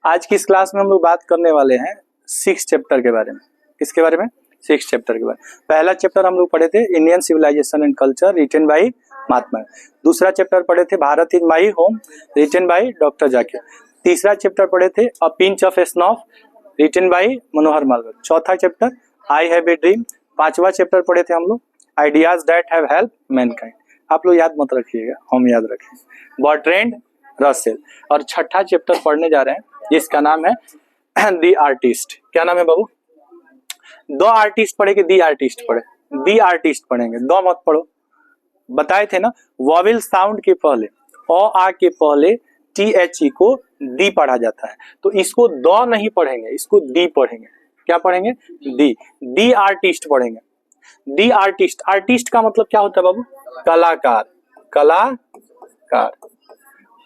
आज की इस क्लास में हम लोग बात करने वाले हैं 6 चैप्टर के बारे में। किसके बारे में? 6 चैप्टर के बारे में। पहला चैप्टर हम लोग पढ़े थे Indian civilization and culture written by Mahatma. दूसरा चैप्टर पढ़े थे Bharat is my home written by doctor Zakir. तीसरा चैप्टर पढ़े थे a pinch of snuff written by Manohar Malviya. चौथा chapter I have a dream. पांचवा चैप्टर पढ़े थे हम लोग ideas that have help mankind. आप लोग याद मत रखिएगा, हम याद रखेंगे, बर्ट्रैंड रसेल। और छठा चैप्टर पढ़ने जा रहे हैं जिसका नाम है दी आर्टिस्ट। क्या नाम है बाबू? दो आर्टिस्ट पढ़ेंगे, दी आर्टिस्ट पढ़े, दी आर्टिस्ट पढ़ेंगे, दो मत पढ़ो। बताए थे ना वॉवेल साउंड के पहले ओ आ के पहले THE को दी पढ़ा जाता है, तो इसको दो नहीं पढ़ेंगे, इसको दी पढ़ेंगे। क्या पढ़ेंगे? दी। दी आर्टिस्ट पढ़ेंगे। दी आर्टिस्ट, आर्टिस्ट का मतलब क्या होता है बाबू? कलाकार। कलाकार।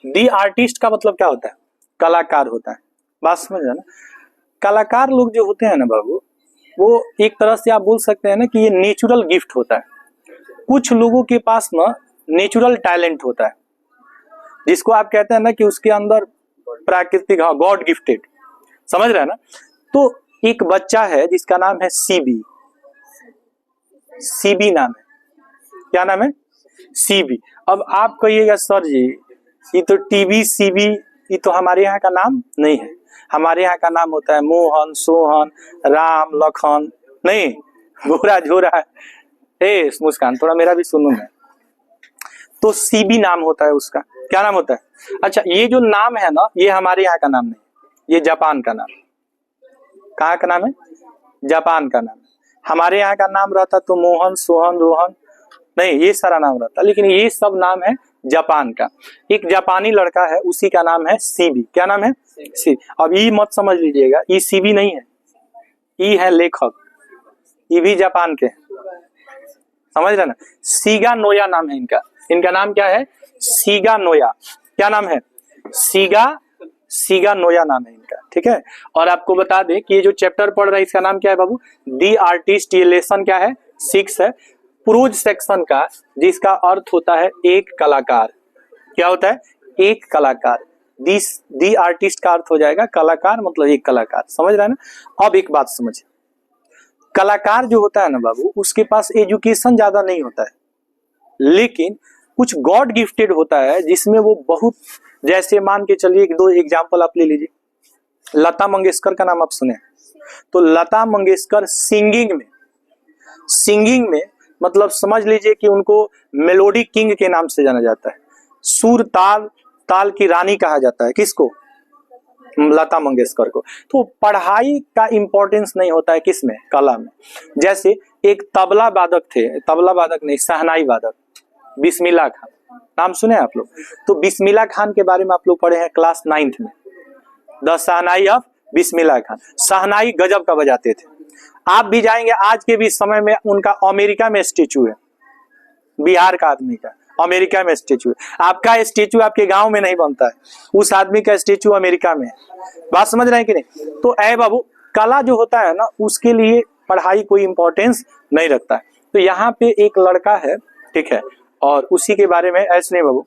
दी आर्टिस्ट का मतलब क्या होता है? कलाकार होता है। बात समझ रहे ना? कलाकार लोग जो होते हैं ना बाबू, वो एक तरह से आप बोल सकते हैं ना कि ये नेचुरल गिफ्ट होता है। कुछ लोगों के पास ना नेचुरल टैलेंट होता है, जिसको आप कहते हैं ना कि उसके अंदर प्राकृतिक, हाँ, गॉड गिफ्टेड। समझ रहे हैं ना? तो एक बच्चा है जिसका नाम है सीबी। सीबी नाम है। क्या नाम है? सीबी। अब आप कहिएगा सर जी ये तो टीबी सीबी, ये तो हमारे यहाँ का नाम नहीं है। हमारे यहाँ का नाम होता है मोहन, सोहन, राम, लखन, नहीं भूरा झोरा। ए मुस्कान, थोड़ा मेरा भी सुनो मैं। तो सीबी नाम होता है उसका। क्या नाम होता है? अच्छा, ये जो नाम है ना, ये हमारे यहाँ का नाम नहीं, ये जापान का नाम। कहाँ का नाम है? जापान का नाम। हमारे यहाँ का नाम रहता तो मोहन, सोहन, रोहन, नहीं, ये सारा नाम रहता, लेकिन ये सब नाम है जापान का। एक जापानी लड़का है, उसी का नाम है सीबी। क्या नाम है? सी। अब ये मत समझ लीजिएगा ये सीबी नहीं है, ये है लेखक, ये भी जापान के। समझ रहे ना? सीगा नोया नाम है इनका। इनका नाम क्या है? सीगा नोया। क्या नाम है? सीगा नोया नाम है इनका। ठीक है। और आपको बता दें कि ये जो चैप्टर पढ़ रहा है इसका नाम क्या है बाबू? The artist. ये लेसन क्या है? 6 है, प्रोज सेक्शन का, जिसका अर्थ होता है एक कलाकार। क्या होता है? एक कलाकार। दी आर्टिस्ट का अर्थ हो जाएगा कलाकार, मतलब एक कलाकार। समझ रहे हैं ना? अब एक बात समझिए, कलाकार जो होता है ना बाबू, उसके पास एजुकेशन ज्यादा नहीं होता है, लेकिन कुछ गॉड गिफ्टेड होता है जिसमें वो बहुत, जैसे मान के चलिए 1-2 एग्जाम्पल आप ले लीजिए। लता मंगेशकर का नाम आप सुने, तो लता मंगेशकर सिंगिंग में मतलब समझ लीजिए कि उनको मेलोडी किंग के नाम से जाना जाता है। सुर ताल की रानी कहा जाता है। किसको? लता मंगेशकर को। तो पढ़ाई का इंपॉर्टेंस नहीं होता है किसमें? कला में। जैसे एक तबला वादक थे, तबला वादक नहीं, शहनाई वादक, बिस्मिल्लाह खान। नाम सुने आप लोग? तो बिस्मिल्लाह खान के बारे में आप लोग पढ़े हैं क्लास 9th में, the shehnai of Bismillah Khan. शहनाई गजब का बजाते थे। आप भी जाएंगे आज के भी समय में, उनका अमेरिका में स्टेचू है, बिहार का आदमी का अमेरिका में स्टेचू है। आपका स्टेचू आपके गांव में नहीं बनता है, उस आदमी का स्टेचू अमेरिका में है। बात समझ रहे हैं कि नहीं? तो ऐ बाबू, कला जो होता है ना, उसके लिए पढ़ाई कोई इंपॉर्टेंस नहीं रखता है। तो यहाँ पे एक लड़का है, ठीक है, और उसी के बारे में ऐसे नहीं बाबू,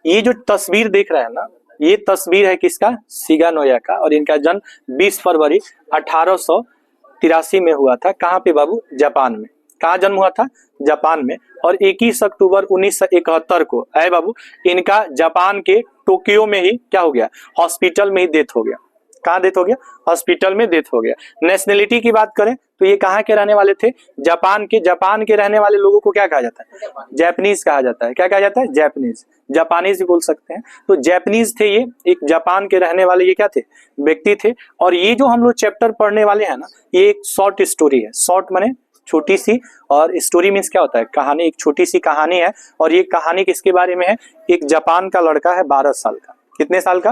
ये जो तस्वीर देख रहे हैं ना, ये तस्वीर है किसका? सीगा नोया का। और इनका जन्म 20 फरवरी 1883 में हुआ था। कहाँ पे बाबू? जापान में। कहाँ जन्म हुआ था? जापान में। और 21 अक्टूबर 1971 को है बाबू, इनका जापान के टोक्यो में ही क्या हो गया? हॉस्पिटल में ही डेथ हो गया। कहाँ डेथ हो गया? हॉस्पिटल में डेथ हो गया। नेशनलिटी की बात करें तो ये कहाँ के रहने वाले थे? जापान के। जापान के रहने वाले लोगों को क्या कहा जाता है? जैपनीज कहा जाता है। क्या कहा जाता है? जैपनीज। जापानीज भी बोल सकते हैं। तो जैपनीज थे ये, एक जापान के रहने वाले ये क्या थे? व्यक्ति थे। और ये जो हम लोग चैप्टर पढ़ने वाले हैं ना, ये एक शॉर्ट स्टोरी है। शॉर्ट माने छोटी सी, और स्टोरी मीन्स क्या होता है? कहानी। एक छोटी सी कहानी है। और ये कहानी किसके बारे में है? एक जापान का लड़का है 12 साल का। कितने साल का?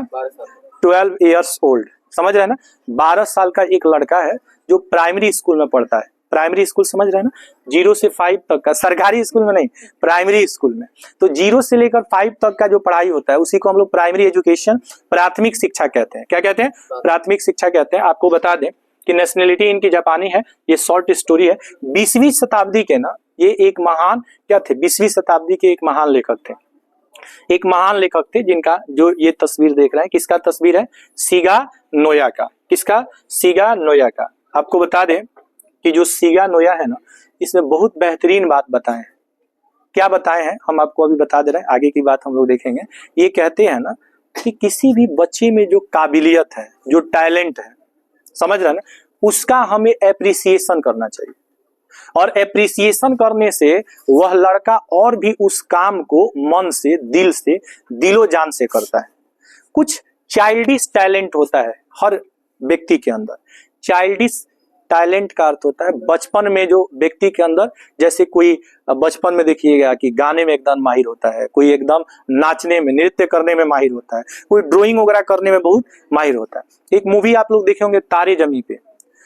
12 years old। समझ रहे हैं ना? 12 साल का एक लड़का है जो प्राइमरी स्कूल में पढ़ता है। प्राइमरी स्कूल समझ रहे हैं ना? 0 से 5 तक का, सरकारी स्कूल में नहीं, प्राइमरी स्कूल में। तो 0 से लेकर 5 तक का जो पढ़ाई होता है उसी को हम लोग प्राइमरी एजुकेशन, प्राथमिक शिक्षा कहते हैं। क्या कहते हैं? प्राथमिक शिक्षा कहते हैं। आपको बता दें कि नेशनलिटी इनकी जापानी है। ये शॉर्ट स्टोरी है। 20वीं शताब्दी के ना ये एक महान क्या थे? 20वीं शताब्दी के एक महान लेखक थे। एक महान लेखक थे जिनका जो ये तस्वीर देख रहे हैं, किसका तस्वीर है? सीगा नोया का। किसका? सीगा नोया का। आपको बता दें कि जो सीगा नोया है ना, इसमें बहुत बेहतरीन बात बताए हैं। क्या बताए हैं हम आपको अभी बता दे रहे हैं, आगे की बात हम लोग देखेंगे। ये कहते हैं ना कि किसी भी बच्चे में जो काबिलियत है, जो टैलेंट है, समझ रहे हैं ना, उसका हमें एप्रिसिएशन करना चाहिए। और एप्रिसिएशन करने से वह लड़का और भी उस काम को मन से, दिल से, दिलो जान से करता है। कुछ चाइल्डिश टैलेंट होता है हर व्यक्ति के अंदर। चाइल्डिश टैलेंट का अर्थ होता है बचपन में जो व्यक्ति के अंदर, जैसे कोई बचपन में देखिएगा कि गाने में एकदम माहिर होता है, कोई एकदम नाचने में, नृत्य करने में माहिर होता है, कोई ड्राइंग वगैरह करने में बहुत माहिर होता है। एक मूवी आप लोग देखे होंगे तारे जमी पे।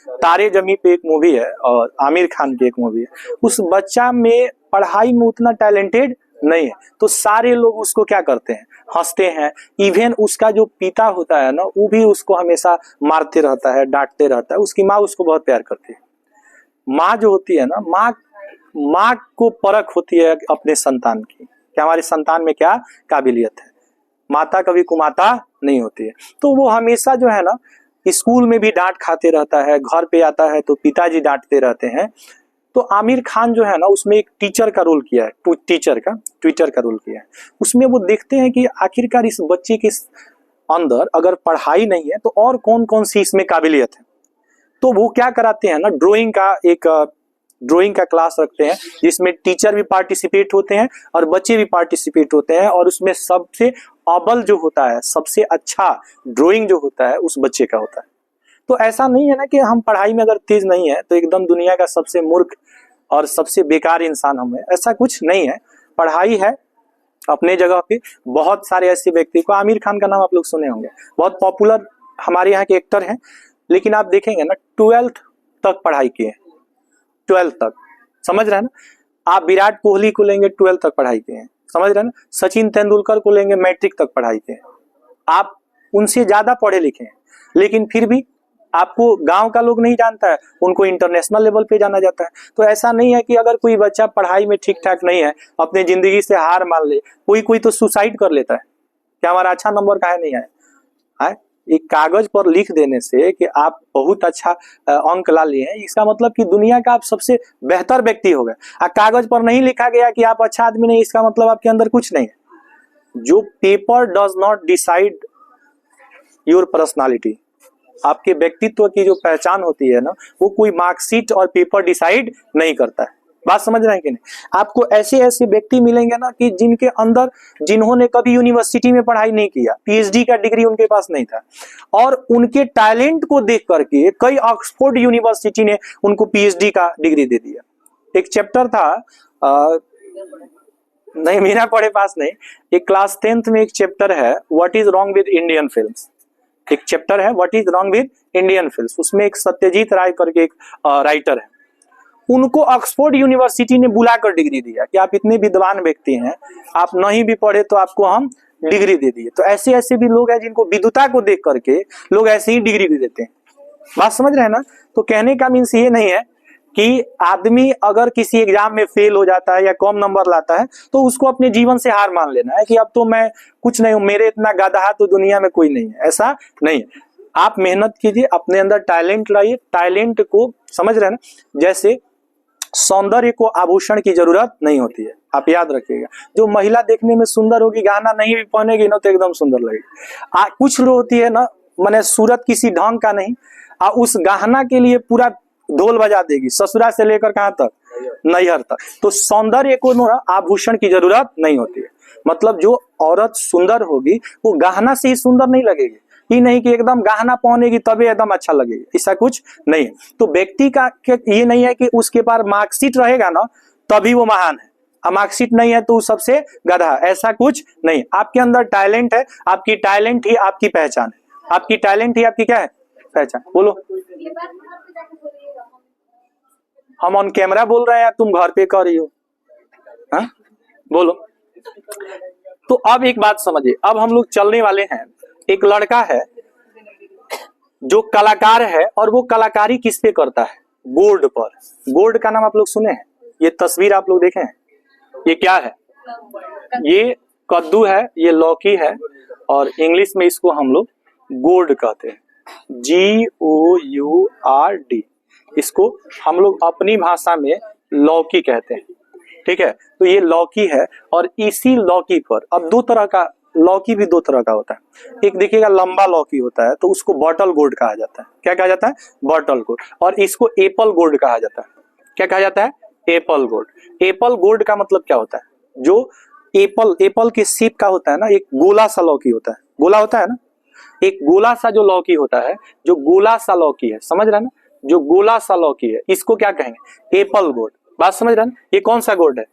तारे जमी पे एक मूवी है और आमिर खान की एक मूवी है। उस बच्चा में पढ़ाई में उतना टैलेंटेड नहीं है, तो सारे लोग उसको क्या करते हैं? हंसते हैं। इवन उसका जो पिता होता है ना, वो भी उसको हमेशा मारते रहता है, डांटते रहता है। उसकी माँ उसको बहुत प्यार करती है। माँ जो होती है ना, माँ को परख होती है अपने संतान की, कि हमारे संतान में क्या काबिलियत है। माता कभी कुमाता नहीं होती है। तो वो हमेशा जो है ना, स्कूल में भी डांट खाते रहता है, घर पे आता है तो पिताजी डांटते रहते हैं। तो आमिर खान जो है ना, उसमें एक टीचर का रोल किया है, ट्विटर का रोल किया है। उसमें वो देखते हैं कि आखिरकार इस बच्चे के अंदर अगर पढ़ाई नहीं है तो और कौन कौन सी इसमें काबिलियत है। तो वो क्या कराते हैं ना, ड्राइंग का क्लास रखते हैं, जिसमें टीचर भी पार्टिसिपेट होते हैं और बच्चे भी पार्टिसिपेट होते हैं। और उसमें सबसे अव्वल जो होता है, सबसे अच्छा ड्राइंग जो होता है, उस बच्चे का होता है। तो ऐसा नहीं है ना कि हम पढ़ाई में अगर तेज नहीं है तो एकदम दुनिया का सबसे मूर्ख और सबसे बेकार इंसान हम है, ऐसा कुछ नहीं है। पढ़ाई है अपने जगह पे। बहुत सारे ऐसे व्यक्ति को, आमिर खान का नाम आप लोग सुने होंगे, बहुत पॉपुलर हमारे यहाँ के एक्टर हैं, लेकिन आप देखेंगे ना 12th तक पढ़ाई किए, 12th तक, समझ रहे हैं ना। आप विराट कोहली को लेंगे, 12th तक पढ़ाई किए हैं, समझ रहे हैं ना। सचिन तेंदुलकर को लेंगे, मैट्रिक तक पढ़ाई किए हैं। आप उनसे ज्यादा पढ़े लिखे हैं, लेकिन फिर भी आपको गांव का लोग नहीं जानता है, उनको इंटरनेशनल लेवल पे जाना जाता है। तो ऐसा नहीं है कि अगर कोई बच्चा पढ़ाई में ठीक ठाक नहीं है, अपने जिंदगी से हार मान ले, कोई तो सुसाइड कर लेता है, क्या हमारा अच्छा नंबर काहे नहीं आया है। एक कागज पर लिख देने से कि आप बहुत अच्छा अंक ला लिए हैं, इसका मतलब कि दुनिया का आप सबसे बेहतर व्यक्ति हो गए। कागज पर नहीं लिखा गया कि आप अच्छा आदमी नहीं, इसका मतलब आपके अंदर कुछ नहीं है। जो paper does not decide your personality, आपके व्यक्तित्व की जो पहचान होती है ना, वो कोई मार्कशीट और पेपर डिसाइड नहीं करता है। बात समझ रहे हैं कि नहीं। आपको ऐसे ऐसे व्यक्ति मिलेंगे ना कि जिनके अंदर, जिन्होंने कभी यूनिवर्सिटी में पढ़ाई नहीं किया, पीएचडी का डिग्री उनके पास नहीं था, और उनके टैलेंट को देख करके कई ऑक्सफोर्ड यूनिवर्सिटी ने उनको पीएचडी का डिग्री दे दिया। एक चैप्टर था, नहीं मीरा पढ़े पास नहीं, एक क्लास 10th में एक चैप्टर है, what is wrong with Indian films. एक चैप्टर है what is wrong with Indian films. उसमें एक सत्यजीत राय करके एक राइटर है, उनको ऑक्सफोर्ड यूनिवर्सिटी ने बुलाकर डिग्री दिया कि आप इतने विद्वान व्यक्ति हैं, आप नहीं भी पढ़े तो आपको हम डिग्री दे दिए। तो ऐसे ऐसे भी लोग हैं जिनको विद्वता को देख करके लोग ऐसे ही डिग्री दे देते हैं। बात समझ रहे हैं ना। तो कहने का मीन्स ये नहीं है कि आदमी अगर किसी एग्जाम में फेल हो जाता है या कम नंबर लाता है तो उसको अपने जीवन से हार मान लेना है कि अब तो मैं कुछ नहीं हूं, मेरे इतना गधा तो दुनिया में कोई नहीं है। ऐसा नहीं है। आप मेहनत कीजिए, अपने अंदर टैलेंट लाइए, टैलेंट को, समझ रहे हैं ना। जैसे सौंदर्य को आभूषण की जरूरत नहीं होती है, आप याद रखिएगा। जो महिला देखने में सुंदर होगी, गहना नहीं भी पहनेगी ना तो एकदम सुंदर लगेगी। कुछ लोग होती है ना, माने सूरत किसी ढंग का नहीं, उस गहना के लिए पूरा ढोल बजा देगी, ससुरा से लेकर कहां तक, नैहर तक। तो सौंदर्य को ना आभूषण की जरूरत नहीं होती है। मतलब जो औरत सुंदर होगी वो गहना से ही सुंदर नहीं लगेगी, ही नहीं कि एकदम गहना पहनेगी तभी एकदम अच्छा लगेगा, ऐसा कुछ नहीं है। तो व्यक्ति का ये नहीं है कि उसके पास मार्कशीट रहेगा ना तभी वो महान है, मार्कशीट नहीं है तो सबसे गधा, ऐसा कुछ नहीं। आपके अंदर टैलेंट है, आपकी टैलेंट ही आपकी पहचान है, आपकी टैलेंट ही आपकी क्या है, पहचान। बोलो, हम ऑन कैमरा बोल रहे हैं या तुम घर पे कर रही हो, हाँ बोलो। तो अब एक बात समझिए, अब हम लोग चलने वाले हैं। एक लड़का है जो कलाकार है, और वो कलाकारी किस पे करता है, बोर्ड पर। बोर्ड का नाम आप लोग सुने हैं, ये तस्वीर आप लोग देखे हैं, ये क्या है, ये कद्दू है, ये लौकी है, और इंग्लिश में इसको हम लोग गोर्ड कहते हैं, GOURD। इसको हम लोग अपनी भाषा में लौकी कहते हैं, ठीक है। तो ये लौकी है, और इसी लौकी पर अब दो तरह का लौकी भी दो तरह का होता है। एक देखिएगा लंबा लौकी होता है, तो उसको बॉटल गोर्ड कहा जाता है। क्या कहा जाता है? Bottle gourd. और इसको एप्पल गोर्ड कहा जाता है। क्या कहा जाता है? Apple gourd. एप्पल गोर्ड का मतलब क्या होता है? जो एप्पल के शेप का होता है ना, एक गोला सा लौकी होता है, गोला होता है ना, एक गोला सा जो लौकी होता है, जो गोला सा लौकी है, समझ रहे हैं ना, जो गोला सा लौकी है, इसको क्या कहेंगे? Apple gourd. बात समझ रहे हैं? ये कौन सा गोर्ड है?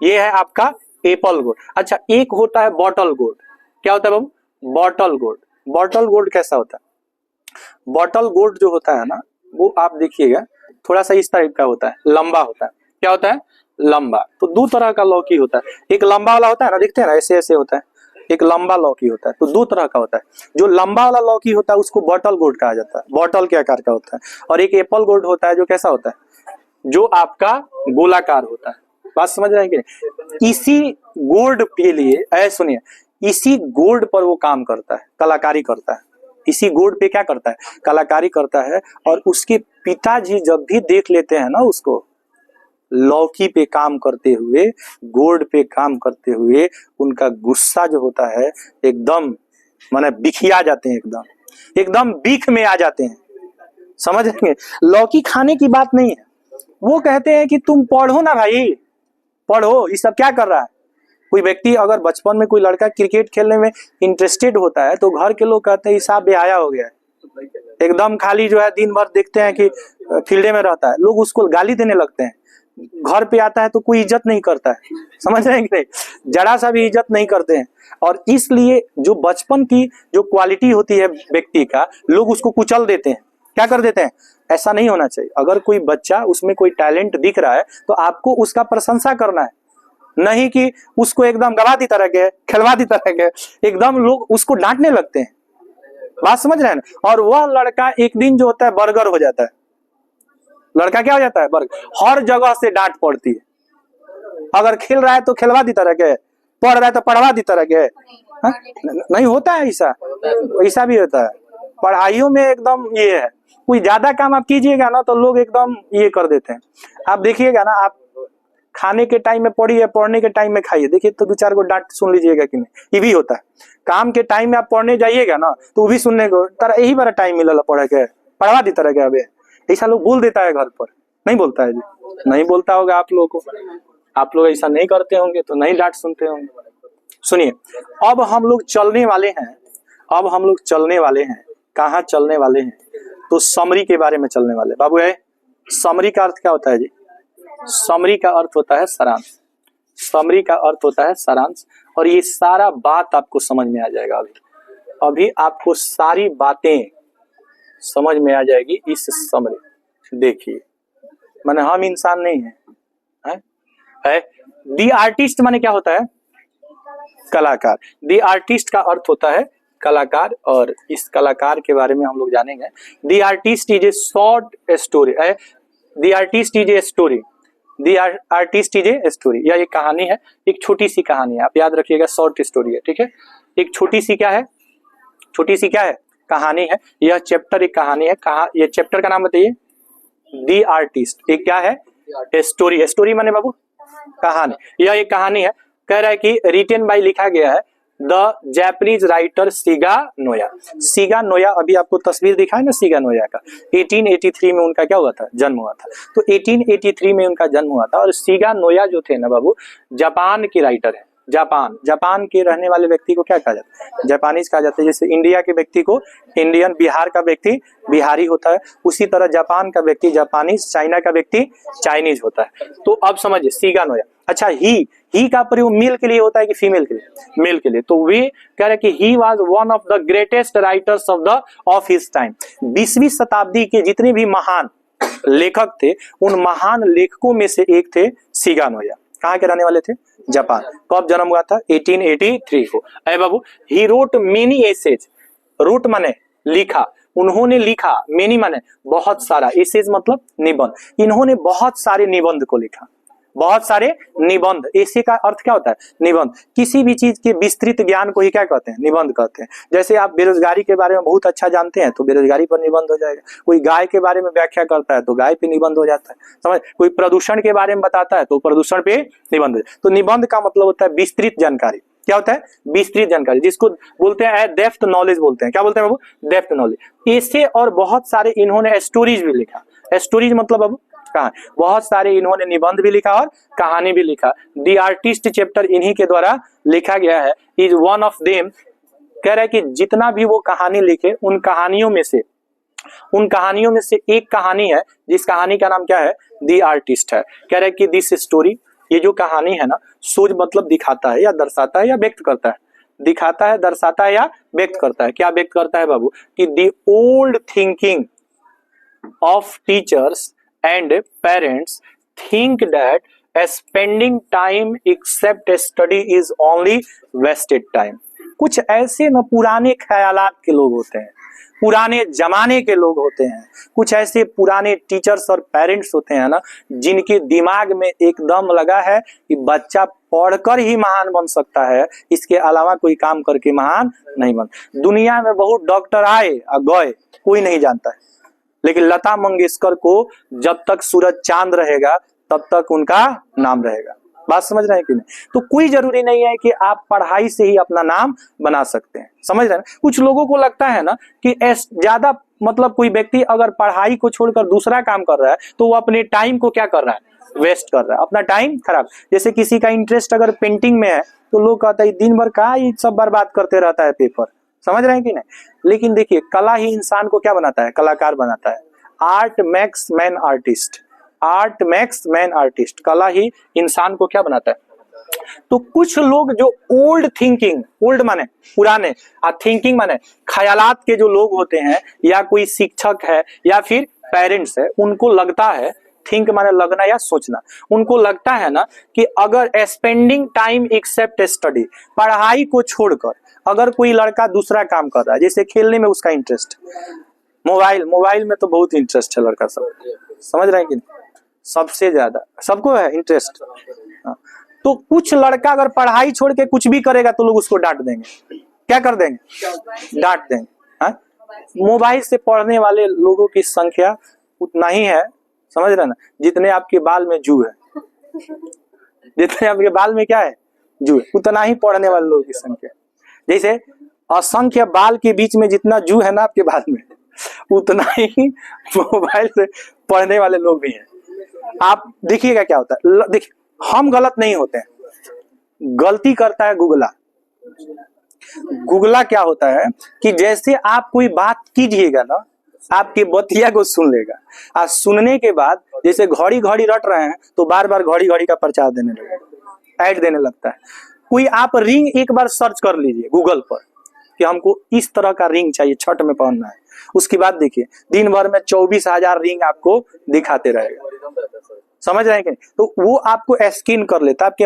ये है आपका एप्पल गोर्ड। अच्छा, एक होता है बॉटल गोर्ड। क्या होता है बाबू? Bottle gourd. बॉटल गोर्ड कैसा होता है? बॉटल गोर्ड जो होता है ना, वो आप देखिएगा थोड़ा सा इस टाइप का होता है, लंबा होता है। क्या होता है? लंबा। तो दो तरह का लौकी होता है, एक लंबा वाला होता है ना, देखते हैं ना, ऐसे ऐसे होता है, एक लंबा लौकी होता है। तो दो तरह का होता है। जो लंबा वाला लौकी होता है उसको बॉटल गोर्ड कहा जाता है, बॉटल के आकार का होता है। और एक एप्पल गोर्ड होता है, जो कैसा होता है? जो आपका गोलाकार होता है। बात समझ रहे हैं कि नहीं? इसी गोर्ड के लिए सुनिए, इसी गोर्ड पर वो काम करता है, कलाकारी करता है। इसी गोर्ड पे क्या करता है? कलाकारी करता है। और उसके पिताजी जब भी देख लेते हैं ना उसको लौकी पे काम करते हुए, गोर्ड पे काम करते हुए, उनका गुस्सा जो होता है एकदम माने बिखिया जाते हैं, एकदम एकदम बीख में आ जाते हैं। समझ रहे हैं? लौकी खाने की बात नहीं है, वो कहते हैं कि तुम पढ़ो ना भाई, पढ़ो, ये सब क्या कर रहा है। कोई व्यक्ति अगर बचपन में कोई लड़का क्रिकेट खेलने में इंटरेस्टेड होता है, तो घर के लोग कहते हैं साहब बेहाया हो गया है, एकदम खाली जो है दिन भर देखते हैं कि फील्डे में रहता है, लोग उसको गाली देने लगते हैं। घर पे आता है तो कोई इज्जत नहीं करता है, समझ रहे हैं कि नहीं? जरा सा भी इज्जत नहीं करते हैं। और इसलिए जो बचपन की जो क्वालिटी होती है व्यक्ति का, लोग उसको कुचल देते हैं, क्या कर देते हैं। ऐसा नहीं होना चाहिए। अगर कोई बच्चा उसमें कोई टैलेंट दिख रहा है तो आपको उसका प्रशंसा करना है, नहीं कि उसको एकदम गवा दी तरह के, खिलवा दी तरह के, एकदम लोग उसको डांटने लगते हैं। बात समझ रहे हैं ना? और वह लड़का एक दिन जो होता है बर्गर हो जाता है। लड़का क्या हो जाता है? बर्गर। हर जगह से डांट पड़ती है। अगर खेल रहा है तो खिलवा दी तरह के, पढ़ रहा है तो पढ़वा दी तरह के। नहीं होता है ऐसा, ऐसा भी होता है पढ़ाइयों में। एकदम ये है, कोई ज्यादा काम आप कीजिएगा ना तो लोग एकदम ये कर देते हैं। आप देखिएगा ना, आप खाने के टाइम में पढ़िए, पढ़ने के टाइम में खाइए, देखिए तो दो चार को डांट सुन लीजिएगा कि नहीं। ये भी होता है। काम के टाइम में आप पढ़ने जाइएगा ना तो वो भी सुनने को तरह यही बारा टाइम मिला पढ़ के, पढ़वा दी तरह के। अबे ऐसा लोग बोल देता है घर पर, नहीं बोलता है जी? नहीं बोलता होगा आप लोगों को। आप लोग ऐसा नहीं करते होंगे तो नहीं डांट सुनते होंगे। सुनिए, अब हम लोग चलने वाले हैं, अब हम लोग चलने वाले हैं। कहाँ चलने वाले हैं? तो समरी के बारे में चलने वाले। बाबू है, समरी का अर्थ क्या होता है जी? समरी का अर्थ होता है सारांश। समरी का अर्थ होता है सारांश। और ये सारा बात आपको समझ में आ जाएगा। अभी आपको सारी बातें समझ में आ जाएगी इस समरी। देखिए, माने हम इंसान नहीं है? दी आर्टिस्ट माने क्या होता है? कलाकार। दी आर्टिस्ट का अर्थ होता है कलाकार। और इस कलाकार के बारे में हम लोग जानेंगे। The artist is a short story. The artist is a story. The artist is a story. यह एक कहानी है, एक छोटी सी कहानी है। आप याद रखिएगा, शॉर्ट स्टोरी है, ठीक है। एक छोटी सी क्या है? छोटी सी क्या है? कहानी है। यह चैप्टर एक कहानी है। ये चैप्टर का नाम बताइए। The artist. एक क्या है? स्टोरी। स्टोरी माने बाबू कहानी। यह एक कहानी है। कह रहा है कि रिटेन बाय, लिखा गया है the Japanese writer Shiga Noah. Shiga Noah, अभी आपको तस्वीर दिखा है ना शिगा नोया का। 1883 में उनका क्या हुआ था? जन्म हुआ था। तो 1883 में उनका जन्म हुआ था। और शिगा नोया जो थे ना बाबू, जापान के राइटर है। जापान के रहने वाले व्यक्ति को क्या कहा जाता है? जापानीज कहा जाता है। जैसे इंडिया के व्यक्ति को इंडियन, बिहार का व्यक्ति बिहारी होता है, उसी तरह जापान का व्यक्ति जापानीज, चाइना का व्यक्ति चाइनीज होता है। तो अब समझिए शिगा नोया। अच्छा, ही का प्रयोग मेल के लिए होता है कि फीमेल के लिए? मेल के लिए। तो वे कह रहे कि he was one of the greatest writers of his time. 20वीं शताब्दी के जितने भी महान लेखक थे, उन महान लेखकों में से एक थे शिगा नोया। कहाँ के रहने वाले थे? जापान। कब जन्म हुआ था? 1883 को। अरे बाबू, he wrote many essays. Wrote माने लिखा, उन्होंने लिखा। मेनी माने बहुत सारा, एसेज मतलब निबंध। इन्होंने बहुत सारे निबंध को लिखा। बहुत सारे निबंध, ऐसे का अर्थ क्या होता है? निबंध। किसी भी चीज के विस्तृत ज्ञान को ही क्या कहते हैं? निबंध कहते हैं। जैसे आप बेरोजगारी के बारे में बहुत अच्छा जानते हैं तो बेरोजगारी पर निबंध हो जाएगा। कोई गाय के बारे में व्याख्या करता है तो गाय पे निबंध हो जाता है, समझ। कोई प्रदूषण के बारे में बताता है तो प्रदूषण पे निबंध हो जाता है। तो निबंध का मतलब होता है विस्तृत जानकारी। क्या होता है? विस्तृत जानकारी, जिसको बोलते हैं डेप्थ नॉलेज बोलते हैं। क्या बोलते हैं बाबू? Depth knowledge. ऐसे और बहुत सारे इन्होंने स्टोरीज भी लिखा। स्टोरीज मतलब बाबू कहा, बहुत सारे इन्होंने निबंध भी लिखा और कहानी भी लिखा। द आर्टिस्ट चैप्टर इन्हीं के द्वारा लिखा गया है। Is one of them. कह रहा है कि जितना भी वो कहानी लिखे उन कहानियों में से एक कहानी है जिस कहानी का नाम क्या है? द आर्टिस्ट है। कह रहा है कि दिस स्टोरी, ये जो कहानी है ना, सोच मतलब दिखाता है या दर्शाता है या व्यक्त करता है। दिखाता है, दर्शाता है या व्यक्त करता है। क्या व्यक्त करता है बाबू? कि the old thinking of teachers and parents think that spending time except study is only wasted time। कुछ ऐसे न पुराने ख्यालात के लोग होते हैं, पुराने जमाने के लोग होते हैं, कुछ ऐसे पुराने टीचर्स और पेरेंट्स होते हैं ना, जिनके दिमाग में एकदम लगा है कि बच्चा पढ़कर ही महान बन सकता है, इसके अलावा कोई काम करके महान नहीं बन। दुनिया में बहुत डॉक्टर आए और गए, कोई नहीं जानता है, लेकिन लता मंगेशकर को जब तक सूरज चांद रहेगा तब तक उनका नाम रहेगा। बात समझ रहे हैं कि नहीं? तो कोई जरूरी नहीं है कि आप पढ़ाई से ही अपना नाम बना सकते हैं, समझ रहे हैं? कुछ लोगों को लगता है ना कि ज्यादा मतलब कोई व्यक्ति अगर पढ़ाई को छोड़कर दूसरा काम कर रहा है तो वो अपने टाइम को क्या कर रहा है? वेस्ट कर रहा है, अपना टाइम खराब। जैसे किसी का इंटरेस्ट अगर पेंटिंग में है तो लोग कहता है दिन भर का ये सब बर्बाद करते रहता है पेपर, समझ रहे हैं कि नहीं? लेकिन देखिए, कला ही इंसान को क्या बनाता है? कलाकार बनाता है। Art makes man artist, art makes man artist. कला ही इंसान को क्या बनाता है? तो कुछ लोग जो ओल्ड थिंकिंग, ओल्ड माने पुराने, थिंकिंग माने ख्यालात के जो लोग होते हैं, या कोई शिक्षक है या फिर पेरेंट्स है, उनको लगता है, थिंक माने लगना या सोचना, उनको लगता है ना कि अगर स्पेंडिंग टाइम एक्सेप्ट स्टडी, पढ़ाई को छोड़कर अगर कोई लड़का दूसरा काम कर रहा है, जैसे खेलने में उसका इंटरेस्ट, मोबाइल में तो बहुत इंटरेस्ट है लड़का सब, समझ रहे हैं कि नहीं? सबसे ज्यादा सबको है इंटरेस्ट। तो कुछ लड़का अगर पढ़ाई छोड़ के कुछ भी करेगा तो लोग उसको डांट देंगे। क्या कर देंगे? डांट देंगे। मोबाइल से पढ़ने वाले लोगों की संख्या उतना ही है, समझ रहे ना, जितने आपके बाल में जू है। जितने आपके बाल में क्या है? जू है, उतना ही पढ़ने वाले लोगों की संख्या। जैसे असंख्य बाल के बीच में जितना जू है ना आपके बाल में, उतना ही मोबाइल से पढ़ने वाले लोग भी हैं। आप देखिएगा क्या होता है। देखिए, हम गलत नहीं होते हैं, गलती करता है गुगला। गुगला क्या होता है कि जैसे आप कोई बात कीजिएगा ना, आपकी बतिया को सुन लेगा, और सुनने के बाद जैसे घड़ी घड़ी रट रहे हैं तो बार बार घड़ी घड़ी का प्रचार देने लगेगा, ऐड देने लगता है। कोई आप रिंग एक बार सर्च कर लीजिए गूगल पर कि हमको इस तरह का रिंग चाहिए, छठ में पहनना है, उसके बाद देखिए दिन भर में 24,000 रिंग आपको दिखाते रहेगा, समझ रहे हैं कि? तो वो आपको स्किन कर लेता है, आपके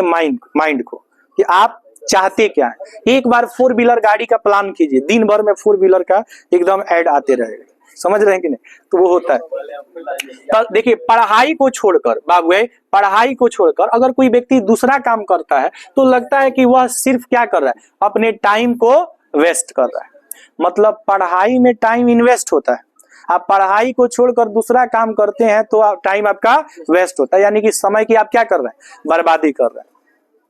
माइंड को, कि आप चाहते क्या है। एक बार 4 व्हीलर गाड़ी का प्लान कीजिए, दिन भर में 4 व्हीलर का एकदम ऐड आते रहेगा, समझ रहे हैं कि नहीं? तो वो होता है। तो देखिए, पढ़ाई को छोड़कर बाबू, पढ़ाई को छोड़कर अगर कोई व्यक्ति दूसरा काम करता है तो लगता है कि वह सिर्फ क्या कर रहा है? अपने टाइम को वेस्ट कर रहा है। मतलब पढ़ाई में टाइम इन्वेस्ट होता है, आप पढ़ाई को छोड़कर दूसरा काम करते हैं तो टाइम आपका वेस्ट होता है, यानी कि समय की आप क्या कर रहे हैं? बर्बादी कर रहे हैं।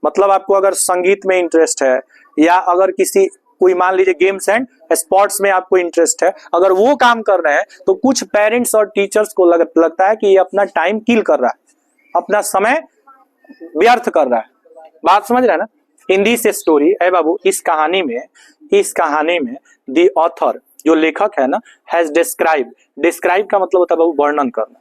मतलब आपको अगर संगीत में इंटरेस्ट है, या अगर किसी कोई मान लीजिए गेम्स एंड स्पोर्ट्स में आपको इंटरेस्ट है, अगर वो काम कर रहे हैं तो कुछ पेरेंट्स और टीचर्स को लगता है कि ये अपना टाइम किल कर रहा है, अपना समय व्यर्थ कर रहा है। बात समझ रहे हैं ना? इन दिस स्टोरी है बाबू, इस कहानी में द ऑथर जो लेखक है ना, हैज डिस्क्राइब का मतलब होता है बाबू वर्णन करना।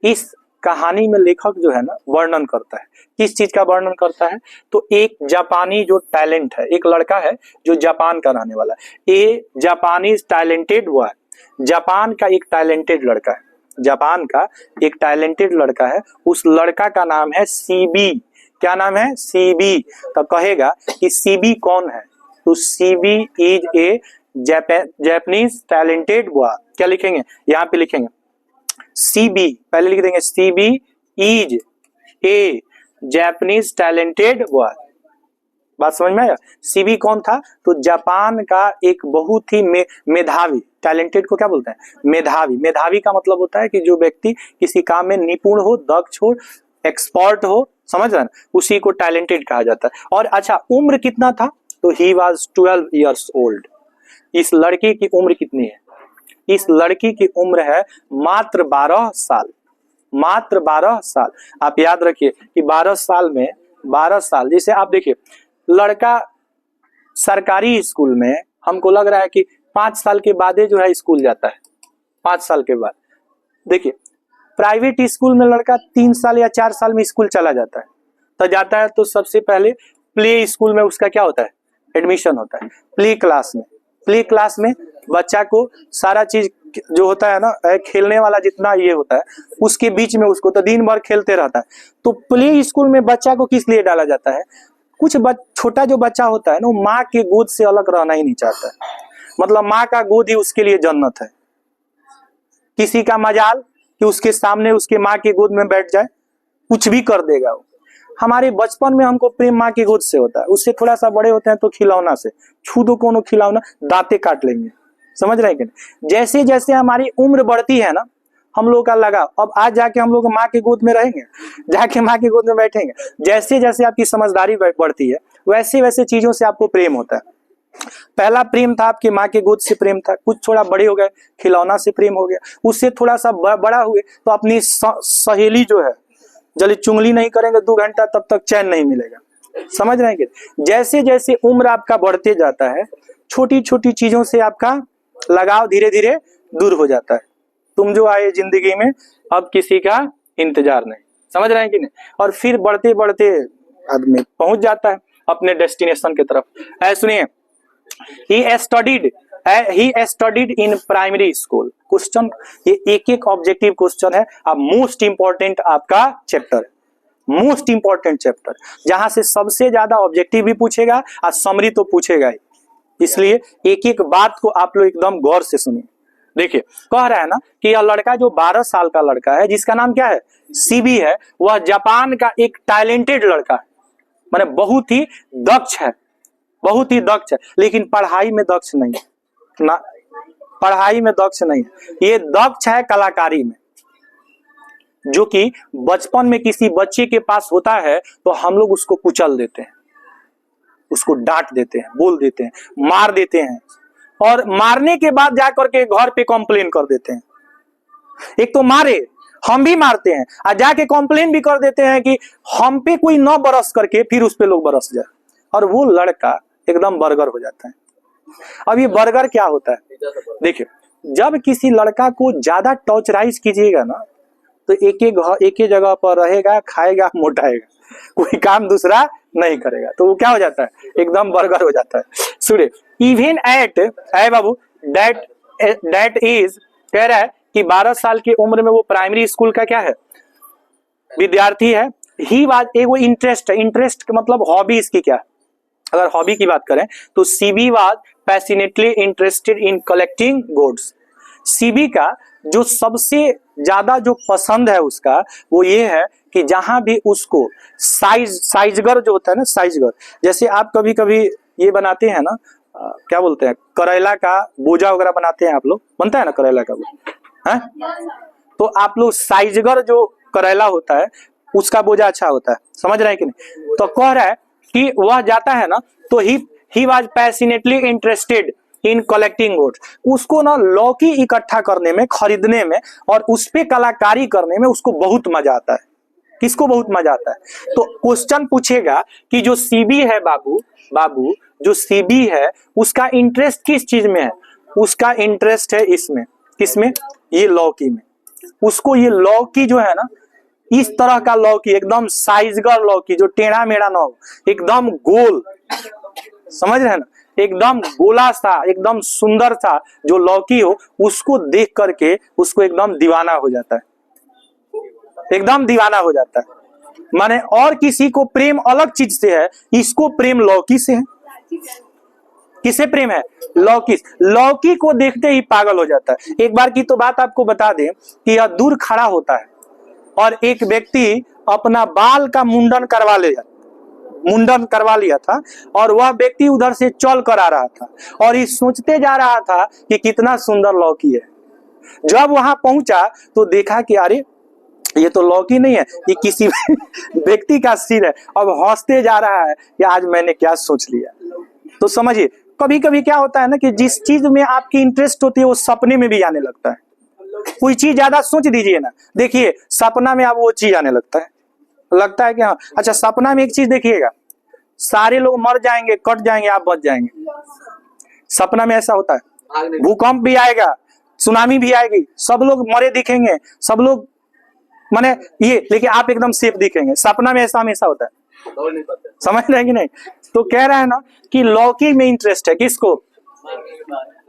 इस कहानी में लेखक जो है ना वर्णन करता है, किस चीज का वर्णन करता है? तो एक जापानी जो टैलेंट है, एक लड़का है जो जापान का रहने वाला है, ये जापानीज टैलेंटेड हुआ है, जापान का एक टैलेंटेड लड़का है, जापान का एक टैलेंटेड लड़का है, उस लड़का का नाम है सीबी। क्या नाम है? सीबी। तो कहेगा कि सीबी कौन है? तो CB is a Japanese talented boy. क्या लिखेंगे? यहाँ पे लिखेंगे सीबी, पहले लिख देंगे CB is a Japanese talented boy. बात समझ में आया? सीबी कौन था? तो जापान का एक बहुत ही मेधावी, टैलेंटेड को क्या बोलते हैं? मेधावी। मेधावी का मतलब होता है कि जो व्यक्ति किसी काम में निपुण हो, दक्ष हो, एक्सपर्ट हो, समझ रहे हैं, उसी को टैलेंटेड कहा जाता है। और अच्छा, उम्र कितना था? तो ही वॉज 12 years old। इस लड़की की उम्र कितनी है? इस लड़की की उम्र है मात्र 12 साल। मात्र 12 साल। आप याद रखिए कि 12 साल में, 12 साल, जैसे आप देखिए, लड़का सरकारी स्कूल में हमको लग रहा है कि 5 साल के बाद जो है स्कूल जाता है, 5 साल के बाद। देखिए प्राइवेट स्कूल में लड़का 3 साल या 4 साल में स्कूल चला जाता है। तो जाता है तो सबसे पहले प्ले स्कूल में उसका क्या होता है? एडमिशन होता है। प्ले क्लास में, प्ले क्लास में बच्चा को सारा चीज जो होता है ना, खेलने वाला जितना ये होता है, उसके बीच में उसको तो दिन भर खेलते रहता है। तो प्ले स्कूल में बच्चा को किस लिए डाला जाता है? कुछ छोटा जो बच्चा होता है ना, वो माँ के गोद से अलग रहना ही नहीं चाहता है। मतलब माँ का गोद ही उसके लिए जन्नत है। किसी का मजाल कि उसके सामने उसके माँ की गोद में बैठ जाए, कुछ भी कर देगा वो। हमारे बचपन में हमको प्रेम माँ की गोद से होता है, उससे थोड़ा सा बड़े होते हैं तो खिलौना से, छू दो कोनो खिलौना, दांते काट लेंगे। समझ रहे हैं कि जैसे जैसे हमारी उम्र बढ़ती है ना, हम लोग का लगाव, अब आज जाके हम लोग माँ की गोद में रहेंगे, जाके माँ की गोद में बैठेंगे। जैसे जैसे आपकी समझदारी बढ़ती है, वैसे वैसे चीजों से आपको प्रेम होता है। पहला प्रेम था आपकी माँ के गोद से प्रेम था, कुछ थोड़ा बड़े हो गए खिलौना से प्रेम हो गया, उससे थोड़ा सा बड़ा हुए तो अपनी सहेली जो है, जल्दी चुंगली नहीं करेंगे 2 घंटा तब तक चैन नहीं मिलेगा। समझ रहे हैं कि जैसे जैसे उम्र आपका बढ़ते जाता है, छोटी छोटी चीजों से आपका लगाव धीरे धीरे दूर हो जाता है। तुम जो आए जिंदगी में, अब किसी का इंतजार नहीं। समझ रहे हैं कि नहीं? और फिर बढ़ते बढ़ते आदमी पहुंच जाता है अपने डेस्टिनेशन की तरफ। सुनिए, he studied in primary school। Question ये एक एक ऑब्जेक्टिव क्वेश्चन है, अब मोस्ट इंपॉर्टेंट आपका चैप्टर, मोस्ट इंपॉर्टेंट चैप्टर, जहां से सबसे ज्यादा ऑब्जेक्टिव भी पूछेगा और समरी तो पूछेगा ही। इसलिए एक एक बात को आप लोग एकदम गौर से सुनिए। देखिए कह रहा है ना कि यह लड़का जो 12 साल का लड़का है, जिसका नाम क्या है? सीबी है, वह जापान का एक टैलेंटेड लड़का है, माने बहुत ही दक्ष है, बहुत ही दक्ष है, लेकिन पढ़ाई में दक्ष नहीं है ना, पढ़ाई में दक्ष नहीं है। ये दक्ष है कलाकारी में, जो कि बचपन में किसी बच्चे के पास होता है तो हम लोग उसको कुचल देते हैं, उसको डांट देते हैं, बोल देते हैं, मार देते हैं, और मारने के बाद जाकर के घर पे कंप्लेन कर देते हैं। एक तो मारे, हम भी मारते हैं, और जाके कंप्लेन भी कर देते हैं कि हम पे कोई न बरस करके फिर उस पे लोग बरस जाए, और वो लड़का एकदम बर्गर हो जाता है। अब ये बर्गर क्या होता है? देखिए, जब किसी लड़का को ज्यादा टॉर्चराइज कीजिएगा ना, तो एक एक जगह पर रहेगा, खाएगा, मोटाएगा, कोई काम दूसरा नहीं करेगा, तो वो क्या हो जाता है? एकदम बर्गर हो जाता है। सुनिए, even at Babu that is, कह रहा है कि 12 साल की उम्र में वो प्राइमरी स्कूल का क्या है? विद्यार्थी है। ही वाज एगो इंटरेस्ट है, इंटरेस्ट का मतलब हॉबी इसकी क्या है? अगर हॉबी की बात करें तो CB was passionately interested in collecting goods. CB का जो सबसे ज्यादा जो पसंद है उसका, वो ये है कि जहां भी उसको साइजगर जो होता है ना, साइजगर, जैसे आप कभी कभी ये बनाते हैं ना, क्या बोलते हैं, करेला का बोझा वगैरह बनाते हैं आप लोग, बनता है ना करेला का बोझा, तो आप लोग साइजगर जो करेला होता है उसका बोझा अच्छा होता है। समझ रहे हैं कि नहीं? तो कह रहा है कि वह जाता है ना, तो he was passionately interested in collecting goods. उसको ना लौकी इकट्ठा करने में, खरीदने में, और उस पे कलाकारी करने में उसको बहुत मजा आता है। किसको बहुत मजा आता है? तो क्वेश्चन पूछेगा कि जो सीबी है बाबू जो सीबी है उसका इंटरेस्ट किस चीज में है? उसका इंटरेस्ट है इसमें, किसमें? ये लौकी में। उसको ये लौकी जो है ना, इस तरह का लौकी, एकदम साइजगर लौकी, जो टेढ़ा मेढ़ा ना हो, एकदम गोल, समझ रहे हैं ना, एकदम गोला सा, एकदम सुंदर सा जो लौकी हो, उसको देख करके उसको एकदम दीवाना हो जाता है, एकदम दीवाना हो जाता है। माने और किसी को प्रेम अलग चीज से है, इसको प्रेम लौकी से है। किसे प्रेम है? लौकी। लौकी को देखते ही पागल हो जाता है। एक बार की तो बात आपको बता दें कि यह दूर खड़ा होता है, और एक व्यक्ति अपना बाल का मुंडन करवा लिया था और वह व्यक्ति उधर से चल कर आ रहा था और ये सोचते जा रहा था कि कितना सुंदर लौकी है। जब वहां पहुंचा तो देखा कि अरे ये तो लौकी नहीं है, ये किसी व्यक्ति का सिर है। अब हंसते जा रहा है कि आज मैंने क्या सोच लिया। तो समझिए, कभी कभी क्या होता है ना कि जिस चीज में आपकी इंटरेस्ट होती है वो सपने में भी आने लगता है। कोई चीज ज्यादा सोच दीजिए ना, देखिए सपना में आप वो चीज आने लगता है कि हाँ। अच्छा, सपना में एक चीज देखिएगा, सारे लोग मर जाएंगे, कट जाएंगे, आप बच जाएंगे। सपना में ऐसा होता है। भूकंप भी आएगा, सुनामी भी आएगी, सब लोग मरे दिखेंगे, सब लोग माने ये, लेकिन आप एकदम सेफ दिखेंगे। सपना में ऐसा हमेशा होता है, समझ रहे हैं कि नहीं? तो कह रहा है ना कि लौकी में इंटरेस्ट है। किसको?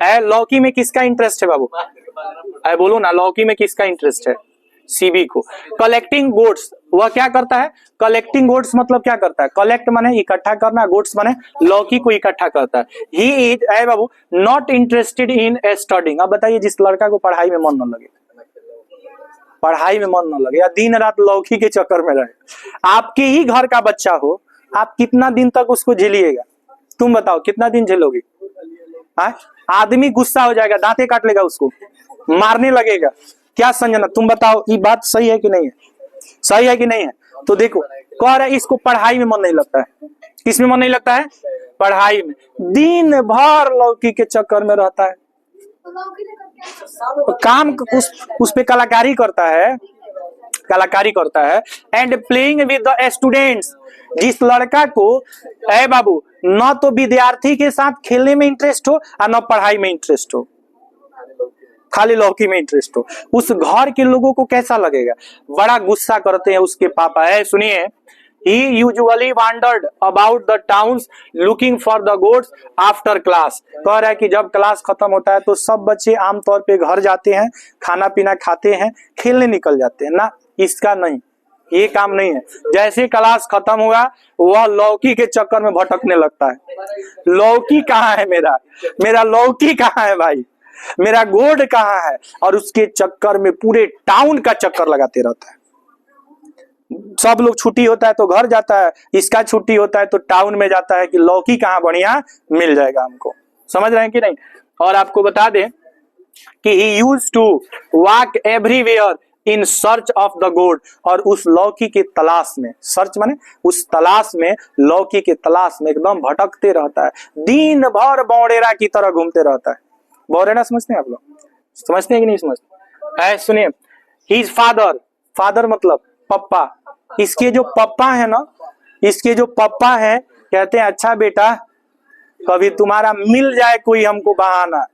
लौकी में किसका इंटरेस्ट है बाबू? बोलो ना, लौकी में किसका इंटरेस्ट है? सीबी को। कलेक्टिंग गोट्स, वह क्या करता है? कलेक्टिंग गोट्स मतलब क्या करता है? कलेक्ट माने इकट्ठा करना, गोट्स माने लौकी को इकट्ठा करता है। He is Babu not interested in studying. अब बताइए, जिस लड़का को पढ़ाई में मन न लगे या दिन रात लौकी के चक्कर में रहे, आपके ही घर का बच्चा हो, आप कितना दिन तक उसको झेलिएगा? तुम बताओ, कितना दिन झेलोगे? आदमी गुस्सा हो जाएगा, दांते काट लेगा, उसको मारने लगेगा। क्या संजना, तुम बताओ, ये बात सही है कि नहीं है? सही है कि नहीं है? तो देखो, कह रहा है इसको पढ़ाई में मन नहीं लगता है। किसमें मन नहीं लगता है? पढ़ाई में। दिन भर लौकी के चक्कर में रहता है, काम उस पे कलाकारी करता है and playing with the students. जिस लड़का को बाबू न तो विद्यार्थी के साथ खेलने में इंटरेस्ट हो और न पढ़ाई में इंटरेस्ट हो, खाली लौकी में इंटरेस्ट हो, उस घर के लोगों को कैसा लगेगा? बड़ा गुस्सा करते हैं उसके पापा। सुनिए, he usually wandered about the towns looking for the goats after class। कह रहा है कि जब क्लास खत्म होता है तो सब बच्चे आमतौर पे घर जाते हैं, खाना पीना खाते हैं, खेलने निकल जाते हैं ना। इसका नहीं, ये काम नहीं है। जैसे क्लास खत्म हुआ वह लौकी के चक्कर में भटकने लगता है। लौकी कहाँ है मेरा लौकी कहाँ है भाई, मेरा गोड कहाँ है? और उसके चक्कर में पूरे टाउन का चक्कर लगाते रहता है। सब लोग छुट्टी होता है तो घर जाता है, इसका छुट्टी होता है तो टाउन में जाता है कि लौकी कहाँ बढ़िया मिल जाएगा हमको। समझ रहे हैं कि नहीं? और आपको बता दें कि he used to walk everywhere in search of the gourd। और उस लौकी के तलाश में, सर्च माने उस तलाश में, लौकी के तलाश में एकदम भटकते रहता है। दिन भर बौड़ेरा की तरह घूमते रहता है। बौड़ेरा समझते हैं आप लोग? समझते हैं कि नहीं समझते? सुनिए, his father मतलब पप्पा। इसके जो पप्पा है ना, कहते हैं अच्छा बेटा, कभी तुम्हारा मिल जाए कोई हमको बहाना,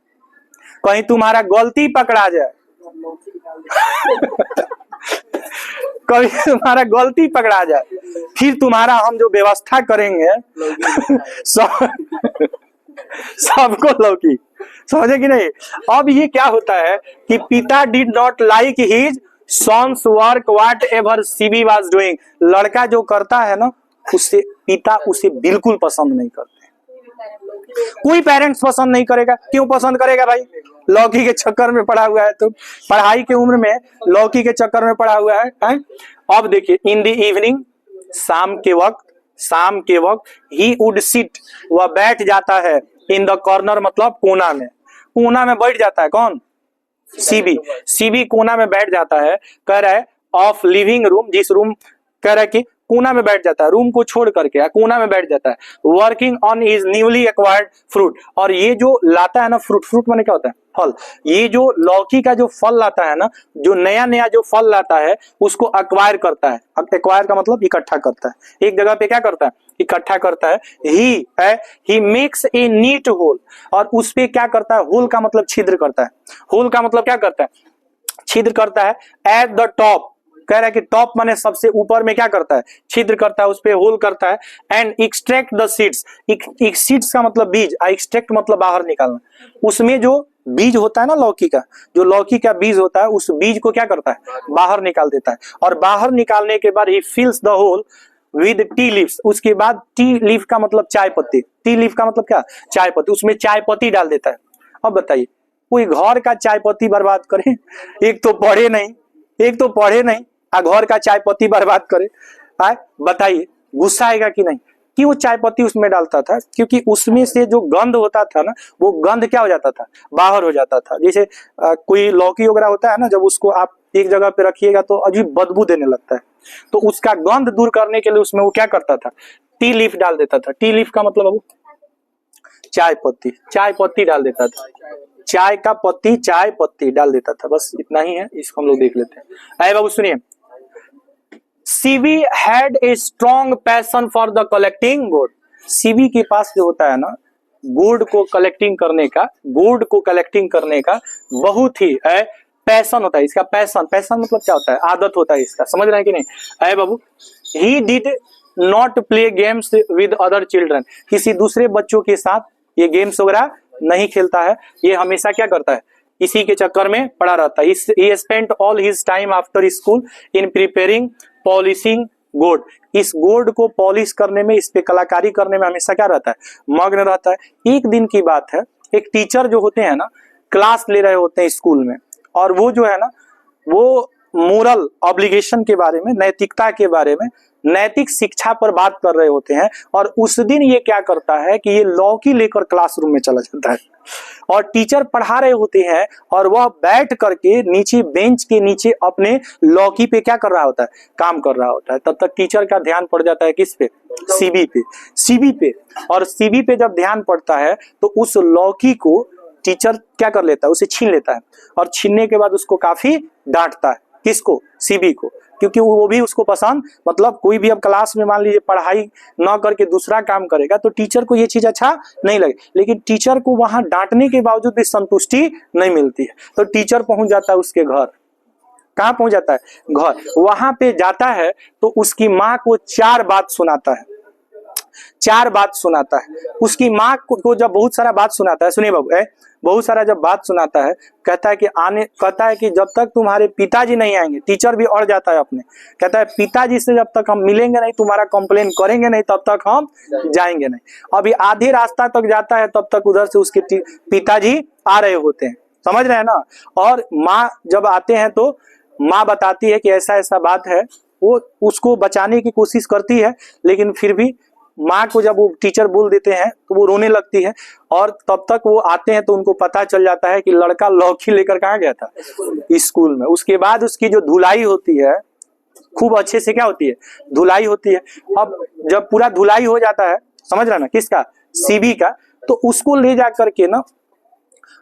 कहीं तुम्हारा गलती पकड़ा जाए कभी तुम्हारा गलती पकड़ा जाए, फिर तुम्हारा हम जो व्यवस्था करेंगे सबको लौकी। समझे कि नहीं? अब ये क्या होता है कि पिता did not like his sons work whatever CB was doing. लड़का जो करता है ना, उससे पिता उसे बिल्कुल पसंद नहीं करते। कोई पेरेंट्स पसंद नहीं करेगा। क्यों पसंद करेगा भाई? लौकी के चक्कर में पड़ा हुआ है, तो पढ़ाई की उम्र में लौकी के चक्कर में पड़ा हुआ है। अब देखिए, इन द इवनिंग, शाम के वक्त ही वुड सिट, वह बैठ जाता है, इन द कॉर्नर मतलब कोना में बैठ जाता है। कौन? सीबी कोना में बैठ जाता है। कह रहा है ऑफ लिविंग रूम, जिस रूम, कह रहा है कि कोना में बैठ जाता है, रूम को छोड़ करके कोना में बैठ जाता है। Working on his newly acquired fruit. और ये जो लाता है ना फ्रूट माने क्या होता है? फल। ये जो लौकी का जो फल लाता है ना, जो नया जो फल लाता है, उसको एक्वायर करता है। एक्वायर का मतलब इकट्ठा करता है। एक जगह पे क्या करता है? इकट्ठा करता है। He makes a neat whole. और उस पे क्या करता है? होल का मतलब छिद्र करता है। होल का मतलब क्या करता है? छिद्र करता है। एट द टॉप, कह रहा है कि टॉप माने सबसे ऊपर में क्या करता है? छिद्र करता है, उस पे होल करता है। And extract the seeds. Seeds का मतलब बीज, एक्सट्रैक्ट मतलब बाहर निकालना। उसमें जो बीज होता है ना लौकी का, जो लौकी का बीज होता है, उस बीज को क्या करता है? बाहर निकाल देता है। और बाहर निकालने के बाद he fills the hole with tea leaves. उसके बाद टी लीफ का मतलब चाय पत्ती। टी लीफ का मतलब क्या? चाय पत्ती। उसमें चाय पत्ती डाल देता है। अब बताइए, कोई घर का चाय पत्ती बर्बाद करे? एक तो पढ़े नहीं, घर का चाय पत्ती बर्बाद करे, बताइए गुस्सा आएगा कि नहीं? कि वो चाय पत्ती उसमें डालता था, क्योंकि उसमें से जो गंध होता था ना, वो गंध क्या हो जाता था, बाहर हो जाता था। जैसे कोई लौकी वगैरह होता है ना, जब उसको आप एक जगह पे रखिएगा तो अजीब बदबू देने लगता है, तो उसका गंध दूर करने के लिए उसमें वो क्या करता था, टी लीफ डाल देता था। टी लीफ का मतलब बाबू चाय पत्ती, चाय पत्ती डाल देता था, चाय का पत्ती, चाय पत्ती डाल देता था, बस इतना ही है। इसको हम लोग देख लेते हैं। अरे बाबू सुनिए, CB had a strong passion for the collecting good. CB के पास जो होता है ना, गुड को कलेक्टिंग करने का, गुड को कलेक्टिंग करने का बहुत ही पैशन होता है इसका। पैशन, पैशन मतलब क्या होता है, आदत होता है इसका, समझ रहे हैं कि नहीं? अरे बाबू, he did not play games with other children. किसी दूसरे बच्चों के साथ ये गेम्स वगैरह नहीं खेलता है, ये हमेशा क्या करता है, इसी के चक्कर में पड़ा रहता है। he spent all his time after school in preparing polishing gold. इस गोल्ड को पॉलिश करने में, इस पे कलाकारी करने में हमेशा क्या रहता है, मग्न रहता है। एक दिन की बात है, एक टीचर जो होते हैं ना, क्लास ले रहे होते हैं स्कूल में, और वो जो है ना, वो मोरल ऑब्लिगेशन के बारे में, नैतिकता के बारे में, नैतिक शिक्षा पर बात कर रहे होते हैं। और उस दिन ये क्या करता है कि ये लौकी लेकर क्लासरूम में चला जाता है, और टीचर पढ़ा रहे होते हैं और वह बैठ करके नीचे बेंच के नीचे अपने लौकी पे क्या कर रहा होता है, काम कर रहा होता है। तब तक टीचर का ध्यान पड़ जाता है किस पे, सीबी पे, सीबी पे। और सीबी पे जब ध्यान पड़ता है तो उस लौकी को टीचर क्या कर लेता है, उसे छीन लेता है, और छीनने के बाद उसको काफी डांटता है। किसको, सीबी को, क्योंकि वो भी उसको पसंद, मतलब कोई भी अब क्लास में मान लीजिए पढ़ाई न करके दूसरा काम करेगा तो टीचर को ये चीज अच्छा नहीं लगे, लेकिन टीचर को वहां डांटने के बावजूद भी संतुष्टि नहीं मिलती है, तो टीचर पहुंच जाता है उसके घर। कहाँ पहुंच जाता है, घर। वहां पे जाता है तो उसकी माँ को 4 बात सुनाता है, 4 बात सुनाता है। उसकी माँ को जब बहुत सारा बात सुनाता है, सुनिए बाबू, बहुत सारा जब बात सुनाता है, कहता है कि जब तक तुम्हारे पिताजी नहीं आएंगे, टीचर भी अड़ जाता है अपने, कहता है पिताजी से जब तक हम मिलेंगे नहीं, तुम्हारा कंप्लेन करेंगे नहीं, तब तक हम जाएंगे नहीं। अभी आधे रास्ता तक जाता है, तब तक उधर से उसके पिताजी आ रहे होते हैं, समझ रहे हैं ना। और माँ जब आते हैं तो माँ बताती है कि ऐसा ऐसा बात है, वो उसको बचाने की कोशिश करती है, लेकिन फिर भी माँ को जब वो टीचर बोल देते हैं तो वो रोने लगती है। और तब तक वो आते हैं तो उनको पता चल जाता है कि लड़का लौकी लेकर कहाँ गया था, स्कूल में। उसके बाद उसकी जो धुलाई होती है, खूब अच्छे से क्या होती है, धुलाई होती है। अब जब पूरा धुलाई हो जाता है, समझ रहे ना, किसका, सीबी का, तो उसको ले जा करके ना,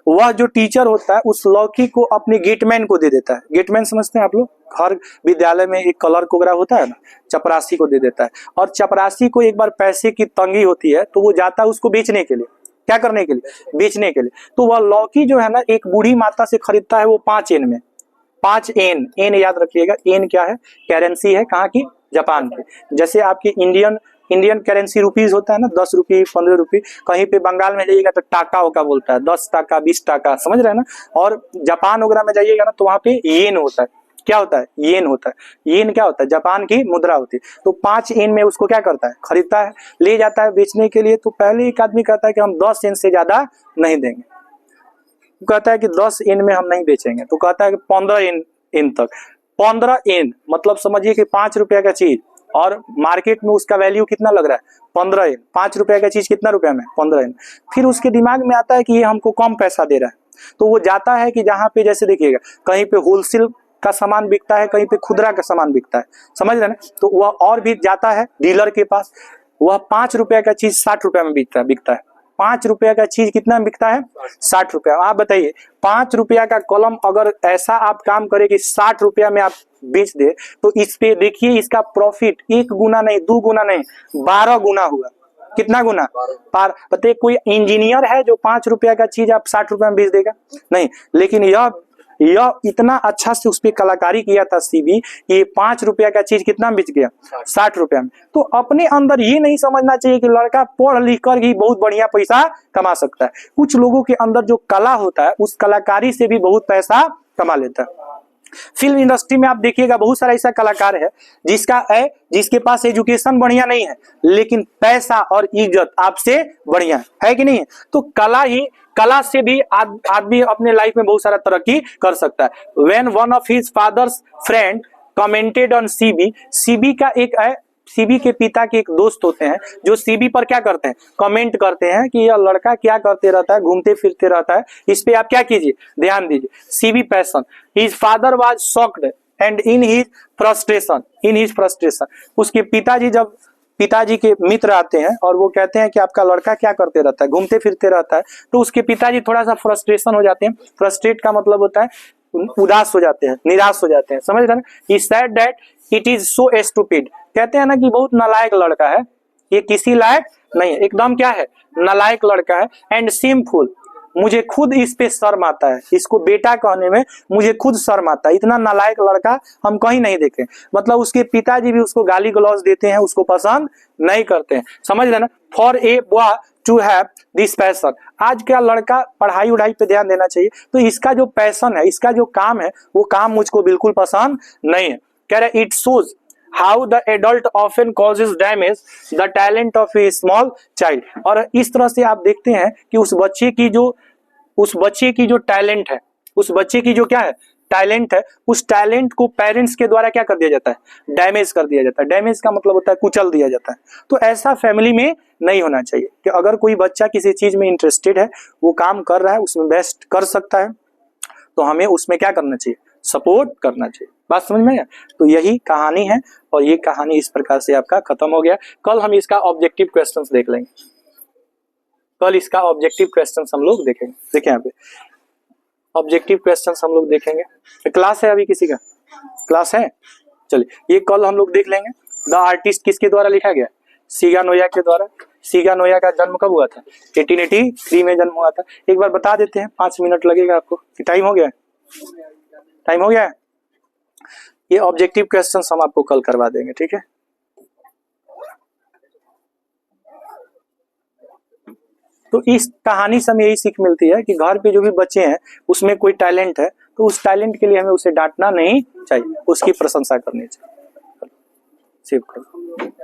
वह जो टीचर होता है उस लौकी को अपने गेटमैन को दे देता है। गेटमैन समझते हैं आप लोग, हर विद्यालय में एक क्लर्क वगैरह होता है ना, चपरासी को दे देता है। और चपरासी को एक बार पैसे की तंगी होती है तो वो जाता है उसको बेचने के लिए। क्या करने के लिए, बेचने के लिए। तो वह लौकी जो है ना, एक बूढ़ी माता से खरीदता है, वो 5 एन में, 5 एन, एन याद रखिएगा, एन क्या है, करेंसी है, कहाँ की, जापान की। जैसे आपकी इंडियन करेंसी रुपीज होता है ना, 10 रुपये 15 रुपये, कहीं पे बंगाल में जाइएगा तो टाका होगा बोलता है, 10 टाका 20 टाका, समझ रहे हैं ना। और जापान वगैरह में जाइएगा ना तो वहां पे येन होता है। क्या होता है, येन होता है। येन क्या होता है, जापान की मुद्रा होती है। तो 5 येन में उसको क्या करता है, खरीदता है, ले जाता है बेचने के लिए। तो पहले एक आदमी कहता है कि हम 10 येन से ज्यादा नहीं देंगे, कहता है कि 10 येन में हम नहीं बेचेंगे। तो कहता है कि 15 येन तक। 15 येन मतलब समझिए कि 5 रुपया का चीज, और मार्केट में उसका वैल्यू कितना लग रहा है, 15 येन। 5 रुपया का चीज कितना रुपया में, 15 येन। फिर उसके दिमाग में आता है कि ये हमको कम पैसा दे रहा है, तो वो जाता है कि जहाँ पे, जैसे देखिएगा, कहीं पे होलसेल का सामान बिकता है, कहीं पे खुदरा का सामान बिकता है, समझ रहे हैं। तो वह और भी जाता है डीलर के पास, वह 5 रुपया का चीज 60 रुपया में बिकता है। 5 रुपया का चीज कितना में बिकता है, 60 रुपया। आप बताइए, 5 रुपया का कलम अगर ऐसा आप काम करें कि 60 रुपया में आप बेच दे, तो इस पे देखिए इसका प्रॉफिट 1 गुना नहीं, 2 गुना नहीं, 12 गुना हुआ। कितना गुना, पार। बताइए कोई इंजीनियर है जो 5 रुपया का चीज आप 60 रुपया में बेच देगा, नहीं। लेकिन यह इतना अच्छा से उस पर कलाकारी किया था सीबी, ये 5 रुपया का चीज कितना में बिच गया, 60 रुपया में। तो अपने अंदर ये नहीं समझना चाहिए कि लड़का पढ़ लिख कर ही बहुत बढ़िया पैसा कमा सकता है। कुछ लोगों के अंदर जो कला होता है, उस कलाकारी से भी बहुत पैसा कमा लेता है। फिल्म इंडस्ट्री में आप देखिएगा, बहुत सारा ऐसा कलाकार है जिसके पास एजुकेशन बढ़िया नहीं है, लेकिन पैसा और इज्जत आपसे बढ़िया है कि नहीं है। तो कला से भी आदमी अपने लाइफ में बहुत सारा तरक्की कर सकता है। When one of his father's friend commented on CB. CB का एक है, सीबी के पिता के एक दोस्त होते हैं जो सीबी पर क्या करते हैं, कमेंट करते हैं कि यह लड़का क्या करते रहता है, घूमते फिरते रहता है, इस पे आप क्या कीजिए, ध्यान दीजिए। CB passion, his father was shocked and in his frustration, उसके पिताजी, जब पिताजी के मित्र आते हैं और वो कहते हैं कि आपका लड़का क्या करते रहता है, घूमते फिरते रहता है, तो उसके पिताजी थोड़ा सा फ्रस्ट्रेशन हो जाते हैं। फ्रस्ट्रेट का मतलब होता है उदास हो जाते हैं, निराश हो जाते हैं, समझ रहे हैं। He said that it is so stupid, कहते हैं ना कि बहुत नालायक लड़का है, ये किसी लायक नहीं है, एकदम क्या है, नालायक लड़का है। एंड सिंफुल, मुझे खुद इस पे शर्म आता है, इसको बेटा कहने में मुझे खुद शर्म आता है, इतना नालायक लड़का हम कहीं नहीं देखे। मतलब उसके पिताजी भी उसको गाली गलौज देते हैं, उसको पसंद नहीं करते हैं, समझ रहे ना। For a boy to have this passion, आज का लड़का पढ़ाई उढ़ाई पे ध्यान देना चाहिए, तो इसका जो पैशन है, इसका जो काम है, वो काम मुझको बिल्कुल पसंद नहीं है। कह रहे it shows how the adult often causes damage the talent of A small child. और इस तरह से आप देखते हैं कि उस बच्चे की जो टैलेंट है, उस बच्चे की जो क्या है, टैलेंट है, उस टैलेंट को पेरेंट्स के द्वारा क्या कर दिया जाता है, डैमेज कर दिया जाता है। डैमेज का मतलब होता है कुचल दिया जाता है। तो ऐसा फैमिली में नहीं होना चाहिए कि अगर कोई बच्चा किसी चीज में इंटरेस्टेड है, वो काम कर रहा है, उसमें बेस्ट कर सकता है, तो हमें उसमें क्या करना चाहिए, सपोर्ट करना चाहिए। बात समझ में आया। तो यही कहानी है और ये कहानी इस प्रकार से आपका खत्म हो गया। कल हम इसका ऑब्जेक्टिव क्वेश्चंस देख लेंगे, कल इसका ऑब्जेक्टिव क्वेश्चंस हम लोग देखेंगे। देखिए यहाँ पे ऑब्जेक्टिव क्वेश्चंस हम लोग देखेंगे। क्लास है, अभी किसी का क्लास है, चलिए ये कल हम लोग देख लेंगे। द आर्टिस्ट किसके द्वारा लिखा गया, सीगा नोया के द्वारा। सीगा नोया का जन्म कब हुआ था, 1883 में जन्म हुआ था। एक बार बता देते हैं, 5 मिनट लगेगा आपको। टाइम हो गया है, टाइम हो गया है। ये ऑब्जेक्टिव क्वेश्चंस हम आपको कल करवा देंगे, ठीक है। तो इस कहानी से हमें यही सीख मिलती है कि घर पे जो भी बच्चे हैं उसमें कोई टैलेंट है, तो उस टैलेंट के लिए हमें उसे डांटना नहीं चाहिए, उसकी प्रशंसा करनी चाहिए। सेव करो।